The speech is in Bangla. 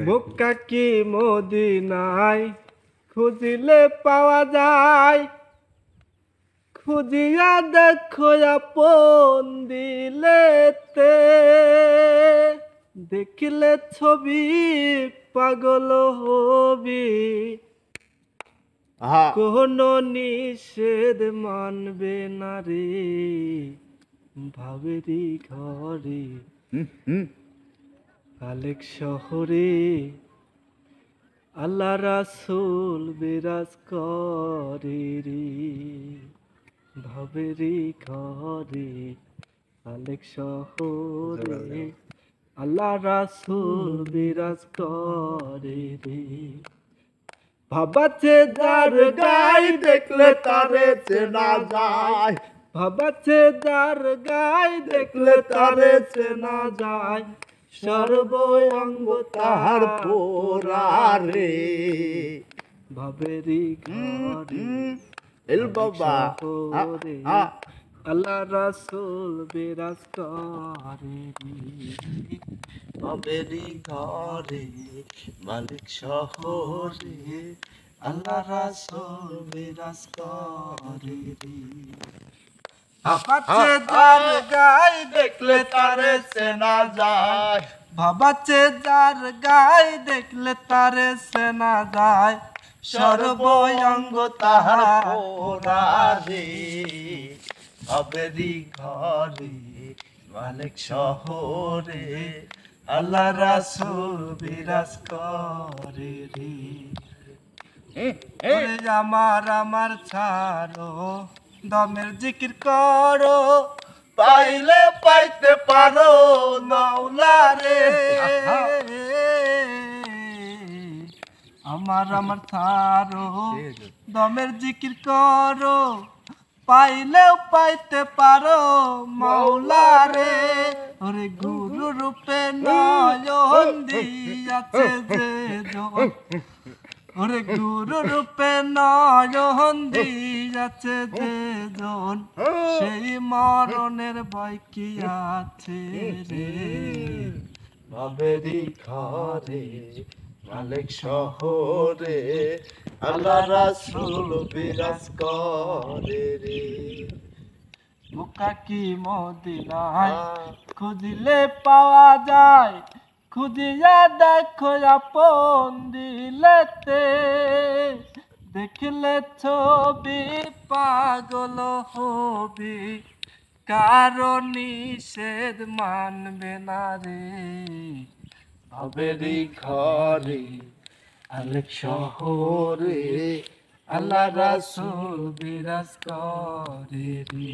মক্কা কি মদিনায় খুঁজিলে পাওয়া যায়, খুঁজিয়া দেখো আপন দিলেতে, দেখিলে ছবি পাগল হবি, কোন নিষেধ মানবে না রে ভাবেরি ঘরে। আলেক শহরে আল্লাহ রাসূল বিরাজ করে রে ভাবেরি ঘরে। আলেক শহরে আল্লাহ রাসূল বিরাজ করে রে। ভাবাচ্ছে যার গাই দেখলে তারে চেনা যায়, ভাবাচ্ছে যার গাই দেখলে তারে চেনা যায়, সর্বঙ্গ তাহার পোরারে ভাবেরি ঘরে। এল বাবা আল্লাহ রাসূল বিরাজ করে ভাবেরি ঘরে। মালিক শহরে আল্লাহ রাসূল বিরাজ করে। ভাবাচ্ছে যার গাই দেখলে তারে চেনা যায়, ভাবাচ্ছে যার গাই দেখলে তারে চেনা যায়, সর্বঙ্গ তাহার পোরারে ভাবেরি ঘরে। মালিক শহরে আল্লাহ রাসূল বিরাজ করে রে। আমার আমার ছাড়ো দমের জিকির করো, পাইলে পাইতে পারো মাওলা রে। আমার আমার ছাড়ো দমের জিকির করো, পাইলেও পাইতে পারো মাওলা রে। ওরে গুরু রূপে নয়ন দিয়াছে যে জন, ওরে গুরু রূপে নয়ন দিয়াছে যে জন, সেই মরণের ভয় কি আছে রে ভাবেরি ঘরে। মালিক শহরে আল্লাহ রাসূল বিরাজ করে রে। মক্কা কি মদিনায় খুঁজিলে পাওয়া যায়, খুঁজিয়া দেখো আপন দিলেতে, দেখলে ছবি পাগল হবি, কারণ নিষেধ মানবে না রে ভাবেরি ঘরে। আলেক শহরে আল্লাহ রাসূল বিরাজ করে রে।